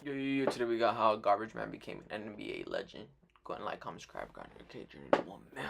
Yo, today we got how Garbage Man became an NBA legend. Go and like, comment, subscribe, got your journey to 1 mil.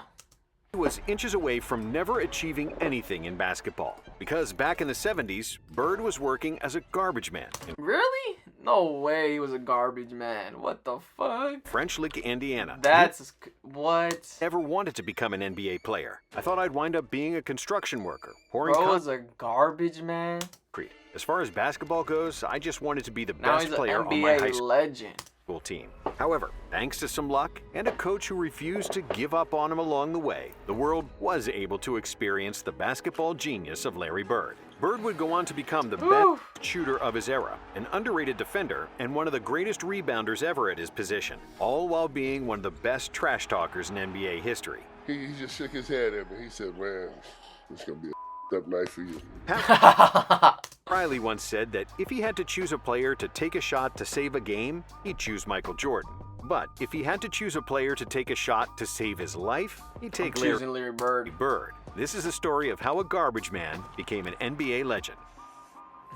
He was inches away from never achieving anything in basketball because back in the 70s, Bird was working as a garbage man in Really? No way he was a garbage man. What the fuck? French Lick, Indiana. That's what? Never wanted to become an NBA player. I thought I'd wind up being a construction worker, pouring Bro was a garbage man. concrete. As far as basketball goes, I just wanted to be the Now best he's an player NBA on my high school legend. team. However, thanks to some luck and a coach who refused to give up on him along the way, the world was able to experience the basketball genius of Larry Bird. Bird would go on to become the best shooter of his era, an underrated defender, and one of the greatest rebounders ever at his position, all while being one of the best trash talkers in NBA history. He just shook his head at me. He said, man, it's going to be a up night for you. Riley once said that if he had to choose a player to take a shot to save a game, he'd choose Michael Jordan. But if he had to choose a player to take a shot to save his life, he'd take Larry Bird. This is a story of how a garbage man became an NBA legend.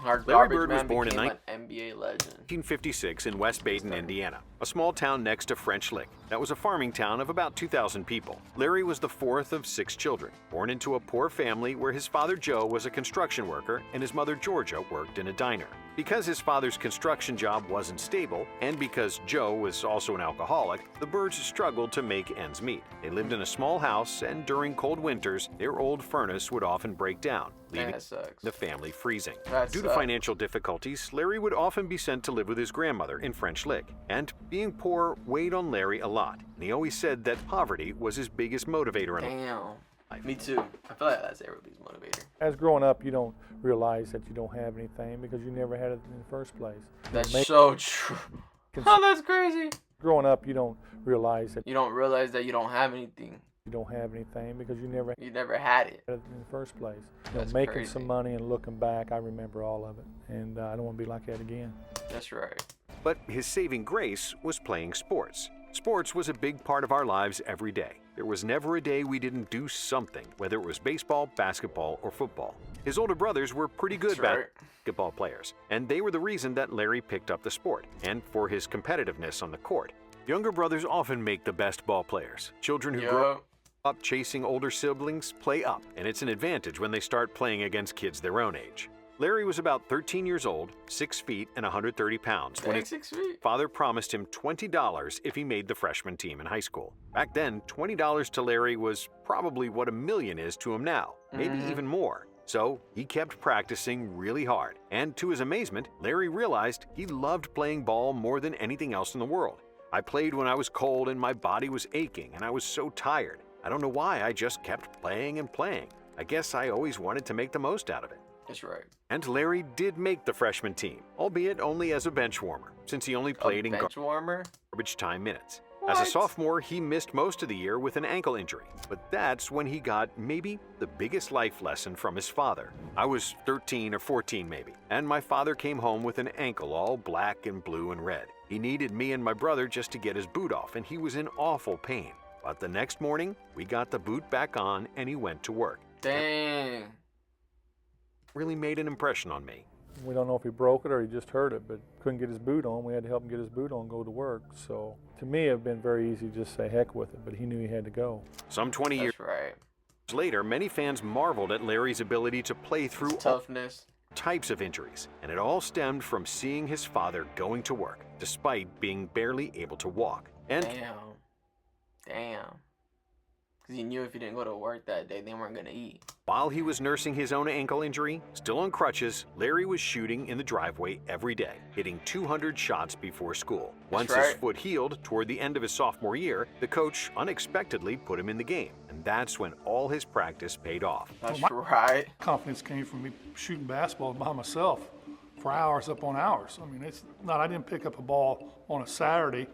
Our Larry garbage Bird was man born in became an NBA legend. 1956 in West Baden, Indiana, a small town next to French Lick. That was a farming town of about 2,000 people. Larry was the fourth of 6 children, born into a poor family where his father Joe was a construction worker and his mother Georgia worked in a diner. Because his father's construction job wasn't stable, and because Joe was also an alcoholic, the Birds struggled to make ends meet. They lived in a small house, and during cold winters, their old furnace would often break down, leaving the family freezing. Due to financial difficulties, Larry would often be sent to live with his grandmother in French Lick, and being poor weighed on Larry a lot, and he always said that poverty was his biggest motivator in life. Me too. I feel like that's everybody's motivator. As growing up, you don't realize that you don't have anything because you never had it in the first place. That's so true. Oh, that's crazy. Growing up, you don't realize that you don't don't have anything. You don't have anything because you never had it in the first place. That's making crazy. some money and looking back, I remember all of it, and I don't want to be like that again. That's right. But his saving grace was playing sports. Sports was a big part of our lives every day. There was never a day we didn't do something, whether it was baseball, basketball, or football. His older brothers were pretty good basketball players, and they were the reason that Larry picked up the sport, and for his competitiveness on the court. Younger brothers often make the best ball players. Children who grow up chasing older siblings play up, and it's an advantage when they start playing against kids their own age. Larry was about 13 years old, 6 feet, and 130 pounds when his father promised him $20 if he made the freshman team in high school. Back then, $20 to Larry was probably what $1 million is to him now, maybe even more. So he kept practicing really hard, and to his amazement, Larry realized he loved playing ball more than anything else in the world. I played when I was cold and my body was aching and I was so tired. I don't know why, I just kept playing and playing. I guess I always wanted to make the most out of it. That's right. And Larry did make the freshman team, albeit only as a bench warmer, since he only played in garbage time minutes. As a sophomore, he missed most of the year with an ankle injury, but that's when he got maybe the biggest life lesson from his father. I was 13 or 14 maybe, and my father came home with an ankle all black and blue and red. He needed me and my brother just to get his boot off, and he was in awful pain. But the next morning, we got the boot back on and he went to work. Dang. Really made an impression on me. We don't know if he broke it or he just hurt it, but couldn't get his boot on. We had to help him get his boot on and go to work. So to me, it would have been very easy to just say heck with it, but he knew he had to go. Some 20 years later, many fans marveled at Larry's ability to play through toughness, types of injuries, and it all stemmed from seeing his father going to work, despite being barely able to walk. And Damn. Because he knew if he didn't go to work that day, they weren't going to eat. While he was nursing his own ankle injury, still on crutches, Larry was shooting in the driveway every day, hitting 200 shots before school. Once his foot healed toward the end of his sophomore year, the coach unexpectedly put him in the game. And that's when all his practice paid off. That's right. Confidence came from me shooting basketball by myself for hours upon hours. I mean, it's not, I didn't pick up a ball on a Saturday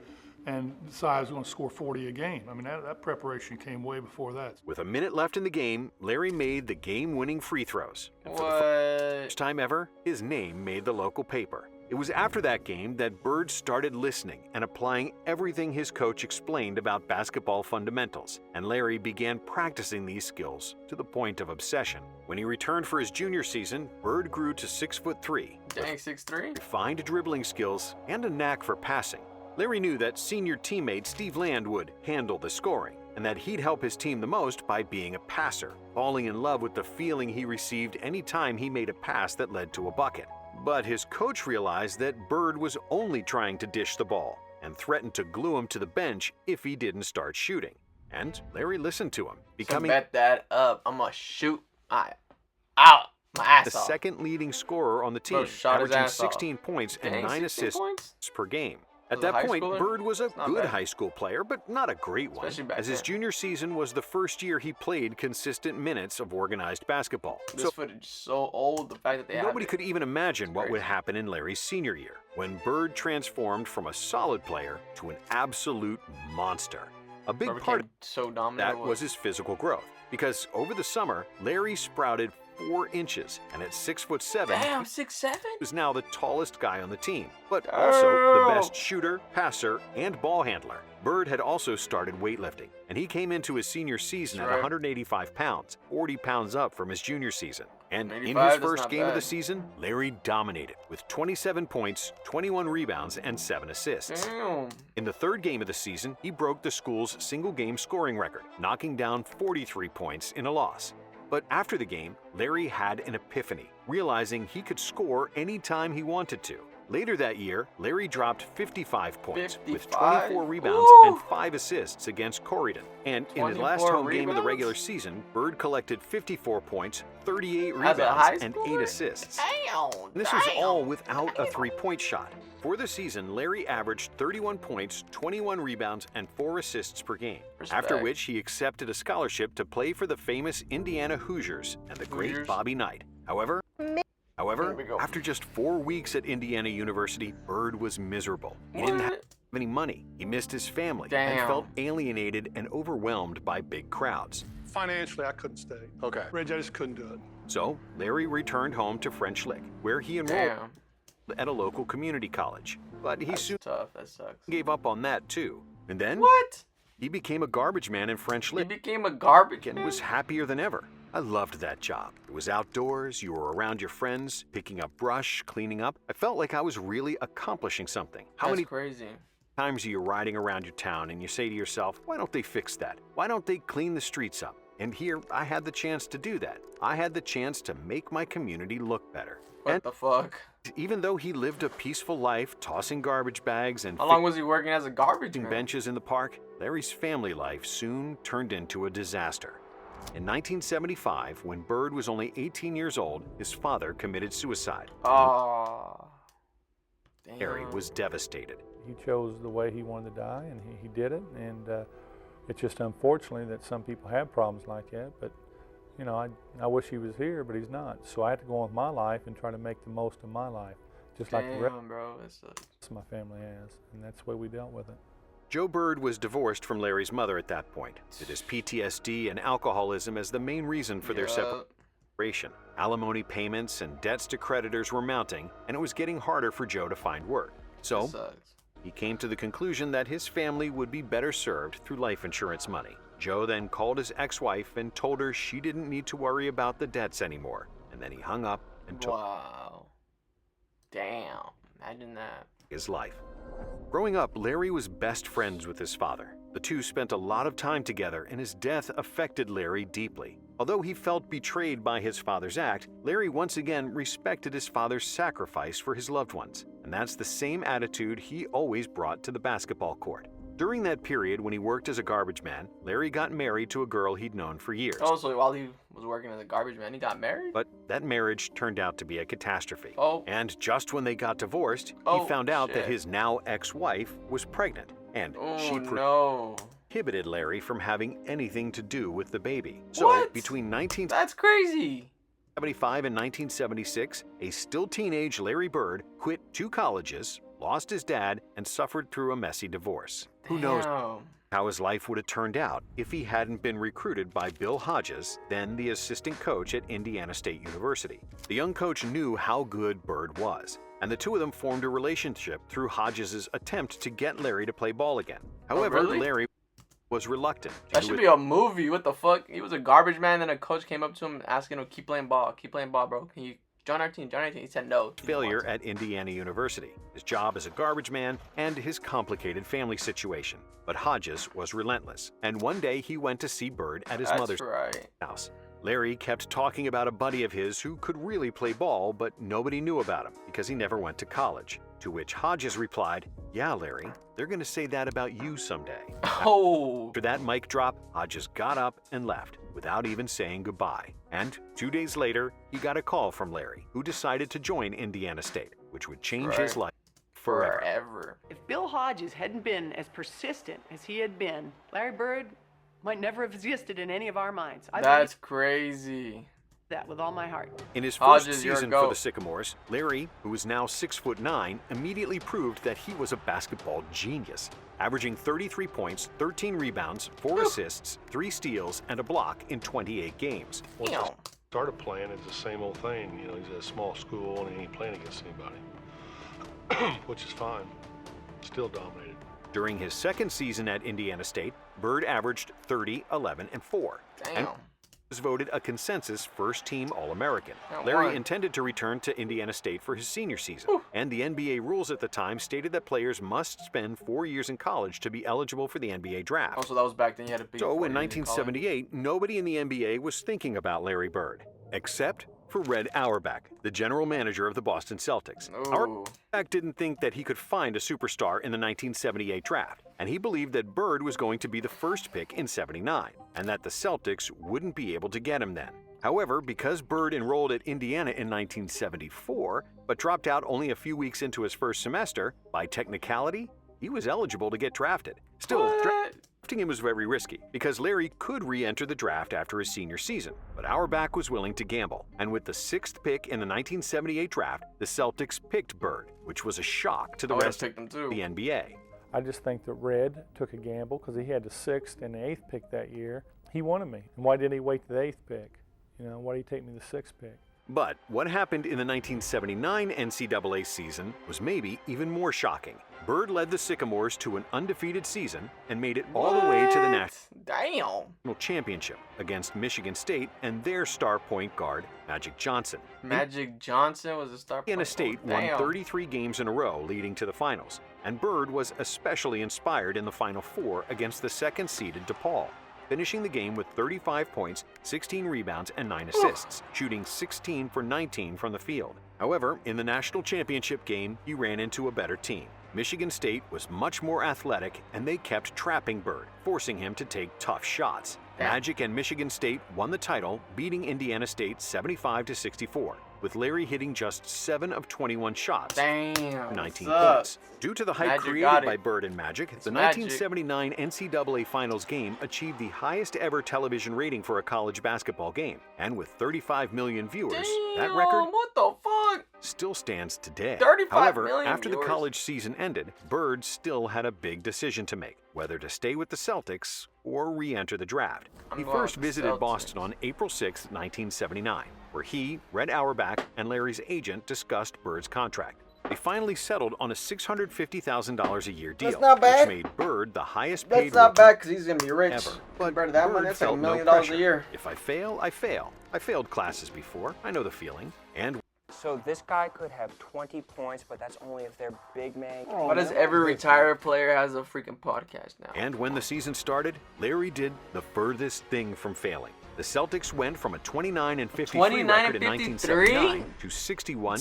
and decide I was going to score 40 a game. I mean, that preparation came way before that. With a minute left in the game, Larry made the game-winning free throws. And for the first time ever, his name made the local paper. It was after that game that Bird started listening and applying everything his coach explained about basketball fundamentals, and Larry began practicing these skills to the point of obsession. When he returned for his junior season, Bird grew to 6'3", Dang, 6'3"? refined dribbling skills, and a knack for passing. Larry knew that senior teammate Steve Land would handle the scoring, and that he'd help his team the most by being a passer, falling in love with the feeling he received any time he made a pass that led to a bucket. But his coach realized that Bird was only trying to dish the ball and threatened to glue him to the bench if he didn't start shooting. And Larry listened to him, becoming So bet that up. I'm gonna shoot out my ass the off. second leading scorer on the team, Bro shot his averaging ass off. 16 points and Dang, 9 16 assists points? per game. At As a that high point, schooler? Bird was a Not good bad. high school player, but not a great one, Especially back as his then. junior season was the first year he played consistent minutes of organized basketball. This So footage is so old. The fact that they have nobody it. could even imagine what would crazy. happen in Larry's senior year, when Bird transformed from a solid player to an absolute monster. A big Bro part of became so dominant. that it was his physical growth, because over the summer, Larry sprouted 4 inches, and at 6'7", Damn, 6'7"? was now the tallest guy on the team, but also the Damn. best shooter, passer, and ball handler. Bird had also started weightlifting, and he came into his senior season That's at right. 185 pounds, 40 pounds up from his junior season. And in 85, his that's first not game of the bad. season, Larry dominated with 27 points, 21 rebounds, and 7 assists. Damn. In the third game of the season, he broke the school's single-game scoring record, knocking down 43 points in a loss. But after the game, Larry had an epiphany, realizing he could score anytime he wanted to. Later that year, Larry dropped 55 points with 55? 24 rebounds Woo! and 5 assists against Corydon. And in his last 24 home game of the rebounds? regular season, Bird collected 54 points, 38 As a high rebounds, and 8 schooler? assists. Damn. And this was damn, all without a damn. three-point shot. For the season, Larry averaged 31 points, 21 rebounds, and 4 assists per game. After Respect. which he accepted a scholarship to play for the famous Indiana Hoosiers and the great Hoosiers? Bobby Knight. However, There we go. after just 4 weeks at Indiana University, Bird was miserable. He didn't have What? any money. He missed his family and Damn. felt alienated and overwhelmed by big crowds. Financially, I couldn't stay. Okay. Reg, I just couldn't do it. So, Larry returned home to French Lick, where he enrolled Damn. at a local community college. But he That's soon tough. That sucks. gave up on that too. And then What? he became a garbage man in French He Lick became a garbage and man? was happier than ever. I loved that job. It was outdoors, you were around your friends, picking up brush, cleaning up. I felt like I was really accomplishing something. How That's many crazy. times are you riding around your town and you say to yourself, why don't they fix that? Why don't they clean the streets up? And here, I had the chance to do that. I had the chance to make my community look better. What And the fuck? even though he lived a peaceful life, tossing garbage bags and How long was he working as a garbage fixing man? benches in the park, Larry's family life soon turned into a disaster. In 1975, when Bird was only 18 years old, his father committed suicide. Oh. Damn. Larry was devastated. He chose the way he wanted to die, and he did it. And it's just unfortunately that some people have problems like that. But you know, I wish he was here, but he's not. So I had to go on with my life and try to make the most of my life, just like the rest Damn, bro. That sucks. of my family has. And that's the way we dealt with it. Joe Bird was divorced from Larry's mother at that point, with his PTSD and alcoholism as the main reason for their Yup. separation. Alimony payments and debts to creditors were mounting, and it was getting harder for Joe to find work. So, That sucks. he came to the conclusion that his family would be better served through life insurance money. Joe then called his ex-wife and told her she didn't need to worry about the debts anymore, and then he hung up and took Wow. Damn. Imagine that. his life. Growing up, Larry was best friends with his father. The two spent a lot of time together, and his death affected Larry deeply. Although he felt betrayed by his father's act, Larry once again respected his father's sacrifice for his loved ones, and that's the same attitude he always brought to the basketball court. During that period when he worked as a garbage man, Larry got married to a girl he'd known for years. Also, while he was working as a garbage man, he got married? But that marriage turned out to be a catastrophe. Oh. And just when they got divorced, Oh, he found out that shit. his now ex-wife was pregnant, and Oh, she no. prohibited Larry from having anything to do with the baby. So What? between 1975 That's crazy. and 1976, a still teenage Larry Bird quit 2 colleges, lost his dad, and suffered through a messy divorce. Who knows Damn. how his life would have turned out if he hadn't been recruited by Bill Hodges, then the assistant coach at Indiana State University. The young coach knew how good Bird was, and the two of them formed a relationship through Hodges' attempt to get Larry to play ball again. However, really? Larry was reluctant. That should be a movie. What the fuck? He was a garbage man, then a coach came up to him asking him, keep playing ball, bro. Can you join our team? He said no. Failure at Indiana University, his job as a garbage man, and his complicated family situation. But Hodges was relentless, and one day he went to see Bird at his mother's house. Larry kept talking about a buddy of his who could really play ball, but nobody knew about him because he never went to college. To which Hodges replied, "Yeah, Larry, they're going to say that about you someday." Oh. After that mic drop, Hodges got up and left without even saying goodbye. And 2 days later, he got a call from Larry, who decided to join Indiana State, which would change his life forever. If Bill Hodges hadn't been as persistent as he had been, Larry Bird might never have existed in any of our minds. That's crazy. That with all my heart. In his first season for the Sycamores, Larry, who is now 6'9", immediately proved that he was a basketball genius, averaging 33 points, 13 rebounds, 4 assists, 3 steals, and a block in 28 games. Well, started playing, it's the same old thing. You know, he's at a small school and he ain't playing against anybody, which is fine. Still dominated. During his second season at Indiana State, Bird averaged 30, 11, and 4. Damn. And was voted a consensus first-team All-American. Larry intended to return to Indiana State for his senior season, and the NBA rules at the time stated that players must spend 4 years in college to be eligible for the NBA draft. Also, that was back then. You had to be. So in 1978, nobody in the NBA was thinking about Larry Bird, except for Red Auerbach, the general manager of the Boston Celtics. Auerbach didn't think that he could find a superstar in the 1978 draft, and he believed that Bird was going to be the first pick in '79, and that the Celtics wouldn't be able to get him then. However, because Bird enrolled at Indiana in 1974, but dropped out only a few weeks into his first semester, by technicality, he was eligible to get drafted. Still, drafting him was very risky, because Larry could re-enter the draft after his senior season, but Auerbach was willing to gamble, and with the 6th pick in the 1978 draft, the Celtics picked Bird, which was a shock to the rest of the NBA. I just think that Red took a gamble because he had the 6th and the 8th pick that year. He wanted me. And why didn't he wait to the 8th pick? You know, why did he take me the 6th pick? But what happened in the 1979 NCAA season was maybe even more shocking. Bird led the Sycamores to an undefeated season and made it all the way to the national championship against Michigan State and their star point guard, Magic Johnson. Magic Johnson was a star point guard. Indiana State won 33 games in a row, leading to the finals, and Bird was especially inspired in the Final Four against the second-seeded DePaul, finishing the game with 35 points, 16 rebounds, and 9 assists, shooting 16 for 19 from the field. However, in the national championship game, he ran into a better team. Michigan State was much more athletic, and they kept trapping Bird, forcing him to take tough shots. Magic and Michigan State won the title, beating Indiana State 75-64, with Larry hitting just 7 of 21 shots, 19 points. Due to the hype created by Bird and Magic, the 1979 NCAA Finals game achieved the highest ever television rating for a college basketball game, and with 35 million viewers, that record still stands today. However, after the college season ended, Bird still had a big decision to make, whether to stay with the Celtics or re-enter the draft. He first visited Boston on April 6, 1979, where he, Red Auerbach, and Larry's agent discussed Bird's contract. They finally settled on a $650,000 a year deal, which made Bird the highest paid That's not bad because he's going to be rich. Ever. But Bird, that money, that's like $1 million a year. If I fail, I fail. I failed classes before. I know the feeling. And so this guy could have 20 points, but that's only if they're big man. Why does every retired player has a freaking podcast now? And when the season started, Larry did the furthest thing from failing. The Celtics went from a 29-53 record in 1979 to 61-21.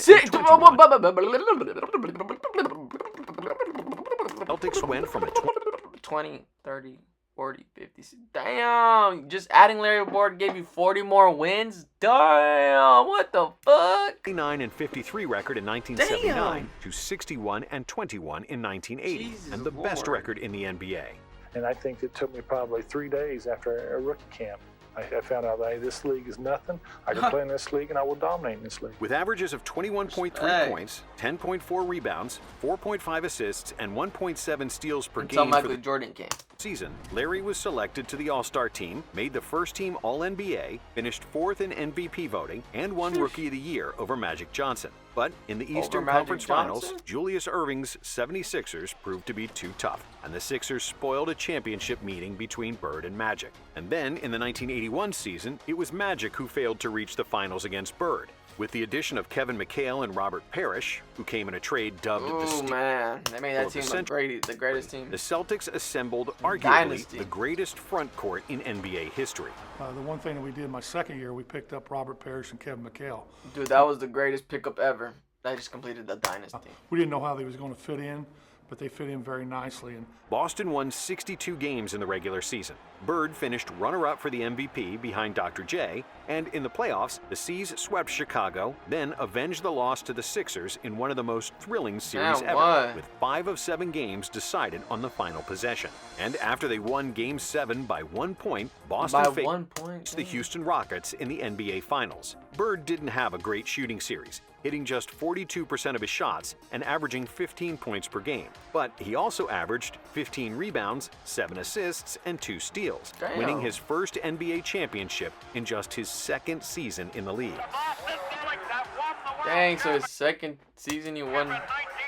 Celtics went from a 20, 30, 40, 50. Damn, just adding Larry Bird gave you 40 more wins? Damn, what the fuck? 29-53 record in 1979 to 61-21 in 1980, Jesus and the best Lord. record in the NBA. And I think it took me probably 3 days after a rookie camp I found out that, hey, this league is nothing. I can play in this league, and I will dominate in this league. With averages of 21.3 points, 10.4 rebounds, 4.5 assists, and 1.7 steals per Until game for Michael the Jordan came. season, Larry was selected to the All-Star team, made the first team All-NBA, finished 4th in MVP voting, and won Rookie of the Year over Magic Johnson. But in the Eastern Magic Conference Finals, Johnson? Julius Erving's 76ers proved to be too tough, and the Sixers spoiled a championship meeting between Bird and Magic. And then, in the 1981 season, it was Magic who failed to reach the finals against Bird. With the addition of Kevin McHale and Robert Parrish, who came in a trade dubbed the Oh man, they made that team the greatest team. the Celtics assembled arguably Dynasty. the greatest front court in NBA history. The one thing that we did my second year, we picked up Robert Parrish and Kevin McHale. Dude, that was the greatest pickup ever. That just completed the dynasty. We didn't know how they was going to fit in, but they fit in very nicely. And Boston won 62 games in the regular season. Bird finished runner-up for the MVP behind Dr. J, and in the playoffs, the C's swept Chicago, then avenged the loss to the Sixers in one of the most thrilling series Yeah, ever, what? with 5 of 7 games decided on the final possession. And after they won Game 7 by 1 point, Boston By faced 1 point. the Houston Rockets in the NBA Finals. Bird didn't have a great shooting series, hitting just 42% of his shots and averaging 15 points per game. But he also averaged 15 rebounds, 7 assists, and 2 steals, Damn. winning his first NBA championship in just his second season in the league. Dang, so his second season he won.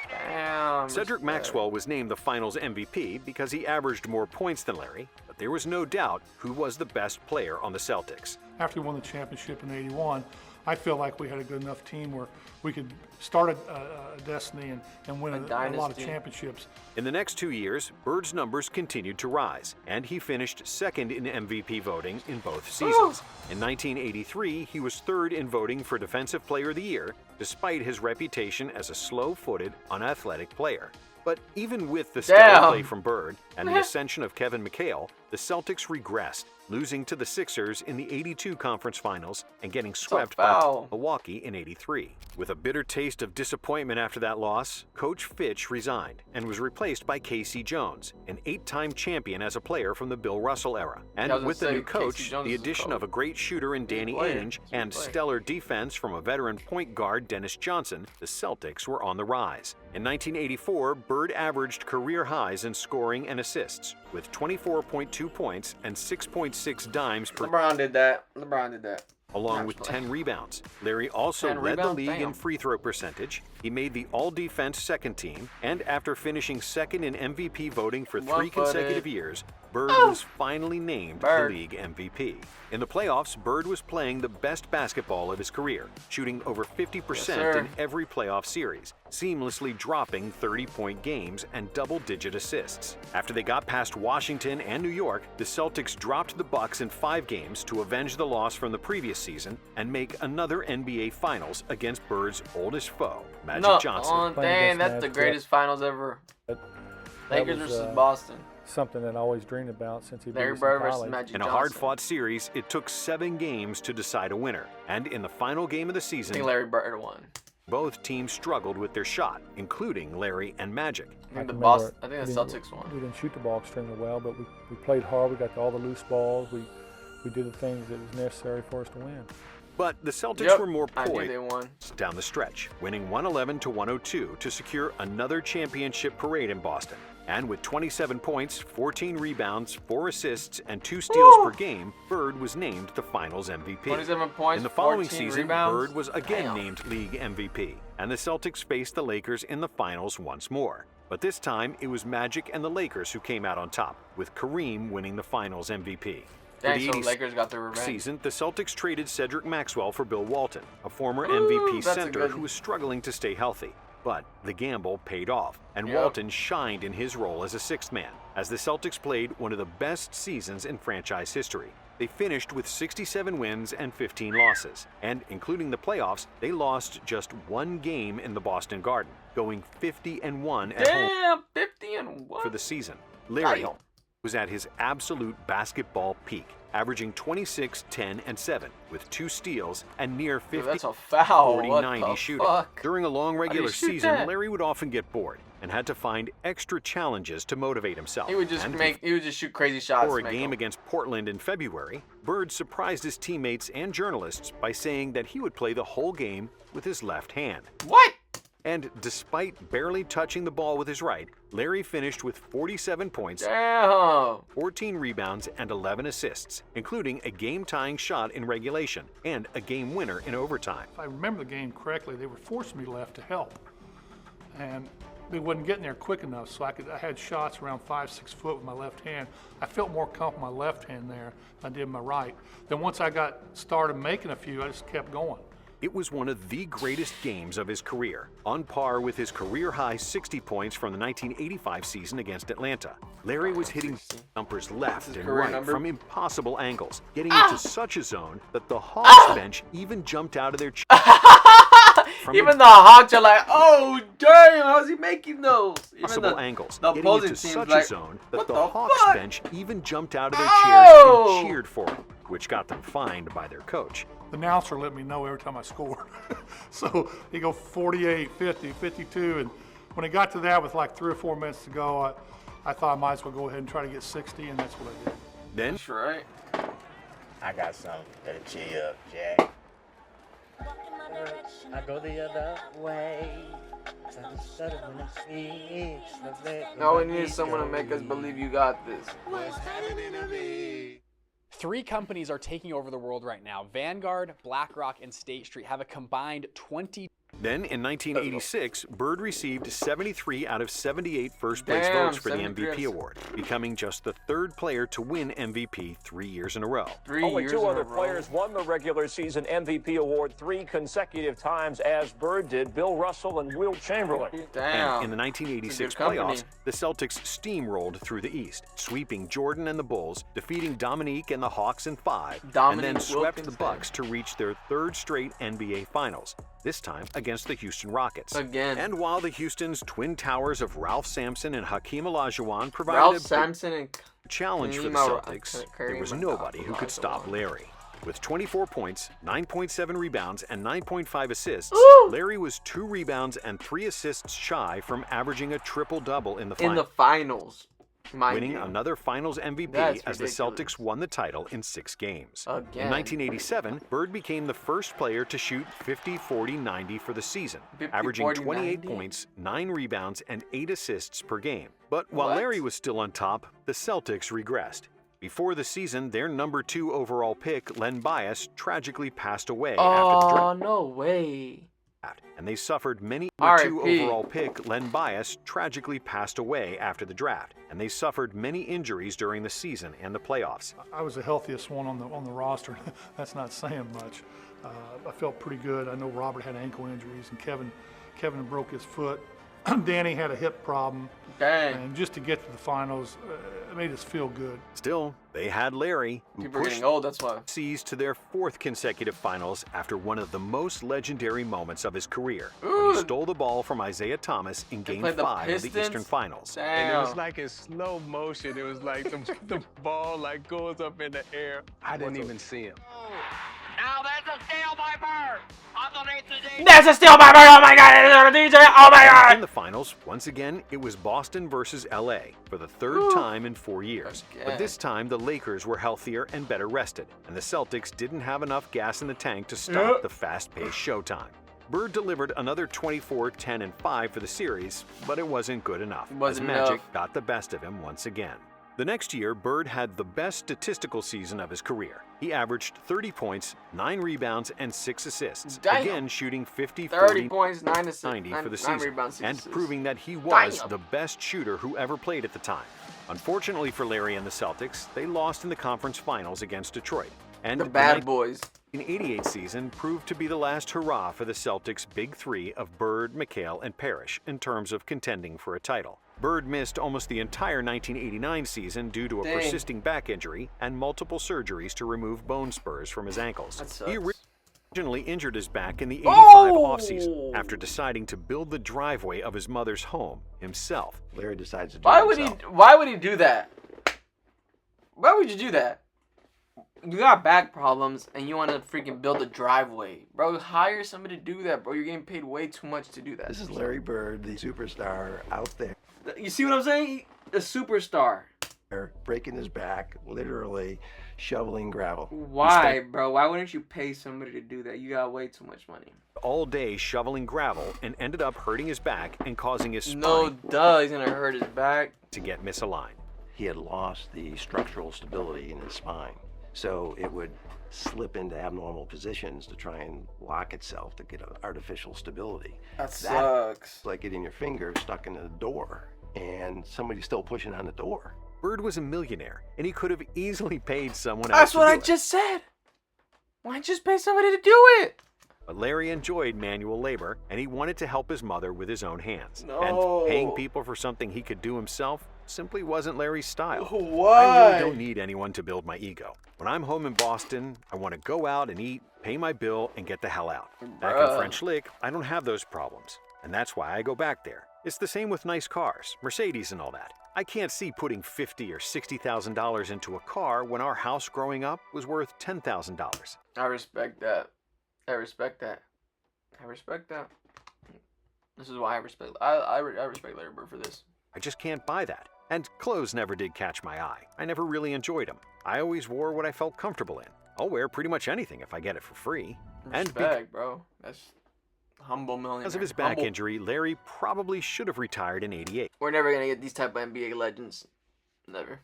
Damn. Cedric respect. Maxwell was named the Finals MVP because he averaged more points than Larry, but there was no doubt who was the best player on the Celtics. after we won the championship in '81, I feel like we had a good enough team where we could start a destiny and win a lot of dynasty. championships. In the next 2 years, Bird's numbers continued to rise, and he finished second in MVP voting in both seasons. In 1983, he was third in voting for Defensive Player of the Year, despite his reputation as a slow-footed, unathletic player. But even with the stellar play from Bird and the ascension of Kevin McHale, the Celtics regressed, losing to the Sixers in the '82 conference finals and getting swept by Milwaukee in '83. With a bitter taste of disappointment after that loss, Coach Fitch resigned and was replaced by Casey Jones, an 8-time champion as a player from the Bill Russell era. And with the new coach, the addition of a great shooter in Danny Ainge and stellar defense from a veteran point guard Dennis Johnson, the Celtics were on the rise. In 1984, Bird averaged career highs in scoring and assists, with 24.2 points and 6.6 dimes per LeBron did that. along with 10 rebounds. Larry also 10 led the rebounds? league in Damn. free throw percentage. He made the all-defense second team, and after finishing second in MVP voting for 3 One-footed. consecutive years, Bird was finally named Bird. the league MVP. In the playoffs, Bird was playing the best basketball of his career, shooting over 50% Yes, sir. in every playoff series, seamlessly dropping 30-point games and double-digit assists. After they got past Washington and New York, the Celtics dropped the Bucks in 5 games to avenge the loss from the previous season and make another NBA Finals against Bird's oldest foe, Magic Johnson. Oh, Playing dang, against that's the Magic. greatest finals ever. That Lakers was, versus Boston. Something that I always dreamed about since he beat Larry us Bird in versus college. Magic In a Johnson. hard-fought series, it took 7 games to decide a winner. And in the final game of the I season, think Larry Bird won. both teams struggled with their shot, including Larry and Magic. I think the remember Boston. I think the we Celtics We won. didn't shoot the ball extremely well, but we played hard. We got all the loose balls. We did the things that was necessary for us to win. But the Celtics Yep, were more I knew poised they won. down the stretch, winning 111-102 to secure another championship parade in Boston. And with 27 points, 14 rebounds, 4 assists, and 2 steals per game, Bird was named the Finals MVP. 27 points, In the following 14 season, rebounds. Bird was again Damn. named league MVP, and the Celtics faced the Lakers in the finals once more. But this time, it was Magic and the Lakers who came out on top, with Kareem winning the Finals MVP. For Dang, the so the 80s Lakers got their revenge. season, the Celtics traded Cedric Maxwell for Bill Walton, a former Ooh, MVP that's a center good- who was struggling to stay healthy. But the gamble paid off, and Yep. Walton shined in his role as a sixth man, as the Celtics played one of the best seasons in franchise history. They finished with 67 wins and 15 losses, and including the playoffs, they lost just 1 game in the Boston Garden, going 50-1 at home Damn, 50-1 for the season. Larry Damn. was at his absolute basketball peak, averaging 26, 10, and 7, with 2 steals and near 50, Dude, that's a foul. 40, What 90 the shooting. fuck? During a long regular shoot season, that? Larry would often get bored and had to find extra challenges to motivate himself. He would just And shoot crazy shots. for a to make game them. against Portland in February, Bird surprised his teammates and journalists by saying that he would play the whole game with his left hand. What? And despite barely touching the ball with his right, Larry finished with 47 points, Damn. 14 rebounds, and 11 assists, including a game-tying shot in regulation and a game winner in overtime. If I remember the game correctly, they were forcing me left to help. And they wasn't getting there quick enough, so I had shots around 5, 6 foot with my left hand. I felt more comfortable with my left hand there than I did my right. Then once I got started making a few, I just kept going. It was one of the greatest games of his career, on par with his career-high 60 points from the 1985 season against Atlanta. Larry was hitting jumpers left and career right number? from impossible angles, getting into such a zone that the Hawks bench even jumped out of their chairs. Even the Hawks are like, oh, damn, how's he making those? Even Possible angles, the getting opposing into team's such like, a zone what that the the Hawks fuck? bench even jumped out of their Oh! chairs and cheered for him, which got them fined by their coach. The announcer let me know every time I scored. So he go 48, 50, 52, and when it got to that with like 3 or 4 minutes to go, I thought I might as well go ahead and try to get 60, and that's what I did. Then That's right. I got something that'll cheer you up, Jack. I go the other way. Now we need someone to make us believe you got this. 3 companies are taking over the world right now. Vanguard, BlackRock, and State Street have a combined 20. Then, in 1986, Bird received 73 out of 78 first-place Damn, votes for the 73 MVP award, becoming just the 3rd player to win MVP 3 years in a row. 3 Only years 2 in a other row. players won the regular season MVP award 3 consecutive times, as Bird did, Bill Russell and Wilt Chamberlain. Damn. And in the 1986 It's a good company. playoffs, the Celtics steamrolled through the East, sweeping Jordan and the Bulls, defeating Dominique and the Hawks in 5, and Dominique then swept Wilkins, the Bucks to reach their 3rd straight NBA Finals, this time against the Houston Rockets. Again. And while the Houston's twin towers of Ralph Sampson and Hakeem Olajuwon provided Ralph a big Sampson and challenge for the Kareem Celtics, Kareem there was and nobody who could stop Olajuwon. Larry. With 24 points, 9.7 rebounds, and 9.5 assists, Ooh. Larry was 2 rebounds and 3 assists shy from averaging a triple-double in the in the finals, finals. Mind winning you. another Finals MVP That's as the ridiculous. Celtics won the title in 6 games. Again. In 1987, Bird became the first player to shoot 50, 40, 90 for the season, 50, averaging 40, 28 90? points, 9 rebounds, and 8 assists per game. But while What? Larry was still on top, the Celtics regressed. Before the season, their number 2 overall pick, Len Bias, tragically passed away after the Oh, draft. no way. And they suffered many. Number 2 R.I.P. overall pick, Len Bias, tragically passed away after the draft, and they suffered many injuries during the season and the playoffs. I was the healthiest one on the roster. That's not saying much. I felt pretty good. I know Robert had ankle injuries, and Kevin broke his foot. Danny had a hip problem. Dang. And just to get to the finals, it made us feel good. Still, they had Larry, who People are pushed getting old, that's why. C's to their 4th consecutive finals after one of the most legendary moments of his career. When Ooh. he stole the ball from Isaiah Thomas in Game played the 5 of the Pistons? Eastern Finals. Damn. And it was like in slow motion. It was like the ball like goes up in the air. I didn't even see him. Now there's a steal by Bird. Underneath the DJ. That's a steal by Bird. Oh my God, it's a DJ. Oh my God. In the finals, once again, it was Boston versus LA for the 3rd time in 4 years. Again. But this time, the Lakers were healthier and better rested, and the Celtics didn't have enough gas in the tank to stop the fast-paced showtime. Bird delivered another 24, 10, and 5 for the series, but it wasn't good enough, Wasn't as Magic enough. got the best of him once again. The next year, Bird had the best statistical season of his career. He averaged 30 points, 9 rebounds, and 6 assists, Damn. again shooting 50, 30 40, points, 9 assists, 90 for the 9 season, rebounds, 6 and assists. proving that he was Damn. the best shooter who ever played at the time. Unfortunately for Larry and the Celtics, they lost in the conference finals against Detroit. And The bad boys. 1988 season proved to be the last hurrah for the Celtics' big 3 of Bird, McHale, and Parrish in terms of contending for a title. Bird missed almost the entire 1989 season due to a Dang. persisting back injury and multiple surgeries to remove bone spurs from his ankles. That sucks. He originally injured his back in the 85 Oh! offseason after deciding to build the driveway of his mother's home himself. Larry decides to do Why it would himself. he? Why would he do that? Why would you do that? you got back problems and you want to freaking build a driveway, bro. Hire somebody to do that, bro. You're getting paid way too much to do that. This is Larry Bird, the superstar out there. You see what I'm saying? A superstar. Breaking his back, literally shoveling gravel. Why, bro? Why wouldn't you pay somebody to do that? You got way too much money. All day shoveling gravel and ended up hurting his back and causing his spine He's gonna hurt his back to get misaligned. He had lost the structural stability in his spine, so it would slip into abnormal positions to try and lock itself to get an artificial stability. That sucks. It's like getting your finger stuck in a door and somebody's still pushing on the door. Bird was a millionaire, and he could have easily paid someone else. That's what I just said. Why just pay somebody to do it? But Larry enjoyed manual labor, and he wanted to help his mother with his own hands. No. And paying people for something he could do himself simply wasn't Larry's style. Why? I really don't need anyone to build my ego. When I'm home in Boston, I want to go out and eat, pay my bill, and get the hell out. Back in French Lick, I don't have those problems, and that's why I go back there. It's the same with nice cars, Mercedes and all that. I can't see putting $50,000 or $60,000 into a car when our house growing up was worth $10,000. I respect that. I respect that. I respect that. This is why I respect. I respect Larry Bird for this. I just can't buy that. And clothes never did catch my eye. I never really enjoyed them. I always wore what I felt comfortable in. I'll wear pretty much anything if I get it for free. Respect, bro. That's humble millionaire. Because of his back injury, Larry probably should have retired in '88. We're never gonna get these type of NBA legends. Never.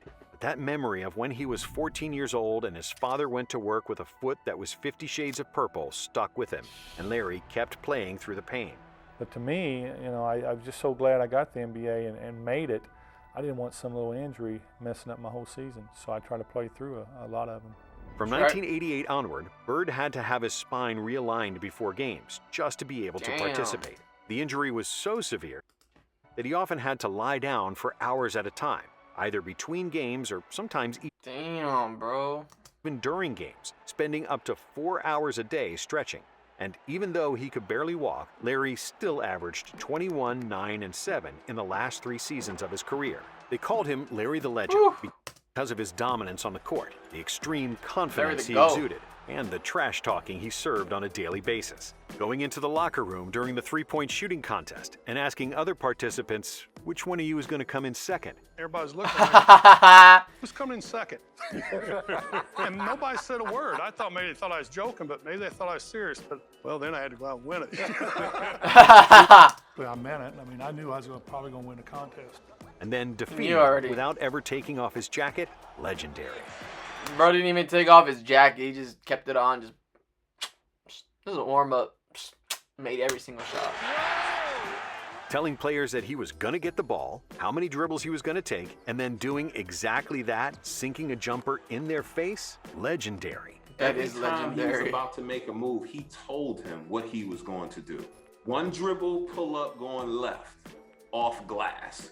But that memory of when he was 14 years old and his father went to work with a foot that was 50 shades of purple stuck with him, and Larry kept playing through the pain. But to me, I'm just so glad I got the NBA and made it. I didn't want some little injury messing up my whole season, so I tried to play through a lot of them. From 1988 onward, Bird had to have his spine realigned before games just to be able to participate. The injury was so severe that he often had to lie down for hours at a time, either between games or sometimes Damn, bro. even during games, spending up to 4 hours a day stretching. And even though he could barely walk, Larry still averaged 21, 9, and 7 in the last 3 seasons of his career. They called him Larry the Legend because of his dominance on the court, the extreme confidence he exuded, and the trash talking he served on a daily basis. Going into the locker room during the three-point shooting contest and asking other participants which one of you is going to come in second. Everybody's looking at me. Who's coming in second? And nobody said a word. I thought maybe they thought I was joking, but maybe they thought I was serious. But, well, then I had to go out and win it. But I meant it. I mean, I knew I was probably going to win the contest. And then defeated without ever taking off his jacket, legendary. Bro didn't even take off his jacket. He just kept it on. Just this is a warm-up. Made every single shot. Telling players that he was going to get the ball, how many dribbles he was going to take, and then doing exactly that, sinking a jumper in their face, legendary. That is legendary. Every time he was about to make a move, he told him what he was going to do. One dribble, pull up, going left, off glass.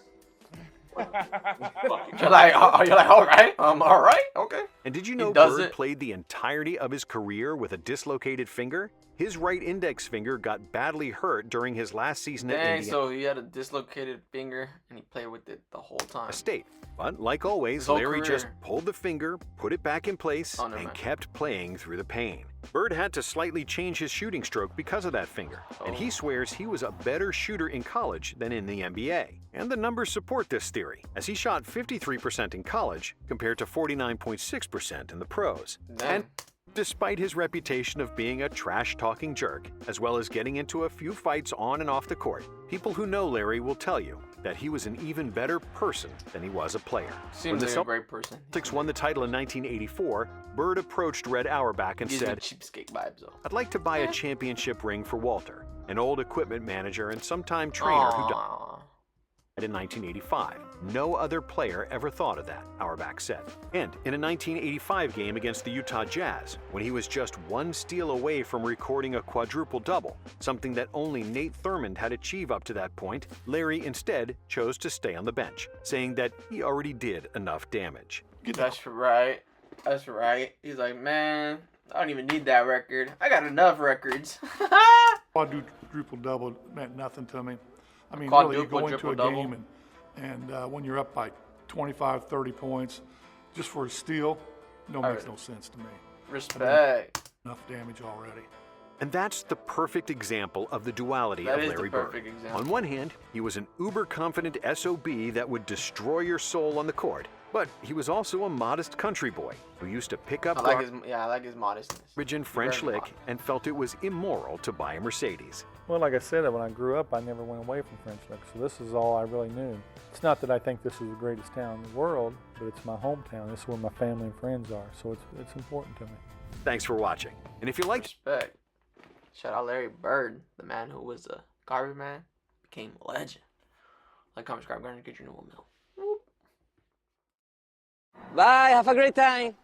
You're like, all right, all right, okay. And did you know Bird played the entirety of his career with a dislocated finger? His right index finger got badly hurt during his last season at Indiana. So he had a dislocated finger and he played with it the whole time. State. But like always, Larry just pulled the finger, put it back in place, and kept playing through the pain. Bird had to slightly change his shooting stroke because of that finger, and he swears he was a better shooter in college than in the NBA. And the numbers support this theory, as he shot 53% in college compared to 49.6% in the pros. And despite his reputation of being a trash-talking jerk, as well as getting into a few fights on and off the court, people who know Larry will tell you that he was an even better person than he was a player. Seems like a great person. Celtics won the title in 1984, Bird approached Red Auerbach and said, cheapskate vibes, though. I'd like to buy a championship ring for Walter, an old equipment manager and sometime trainer who died in 1985. No other player ever thought of that, Auerbach said. And in a 1985 game against the Utah Jazz, when he was just one steal away from recording a quadruple-double, something that only Nate Thurmond had achieved up to that point, Larry instead chose to stay on the bench, saying that he already did enough damage. That's right. That's right. He's like, man, I don't even need that record. I got enough records. Quadruple-double meant nothing to me. I mean, really, you go into a game and when you're up by 25, 30 points, just for a steal, makes no sense to me. Respect. Enough damage already. And that's the perfect example of the duality That of is the Larry Bird. perfect example. On one hand, he was an uber-confident SOB that would destroy your soul on the court. But he was also a modest country boy who used to pick up I like his modestness. garbage in French Very Lick modest. and felt it was immoral to buy a Mercedes. Well, like I said, when I grew up, I never went away from French Lick, so this is all I really knew. It's not that I think this is the greatest town in the world, but it's my hometown. This is where my family and friends are, so it's important to me. Thanks for watching. And if you liked Respect. Shout out Larry Bird, the man who was a garbage man, became a legend. Like, comment, subscribe, get your new meal. Bye, have a great time.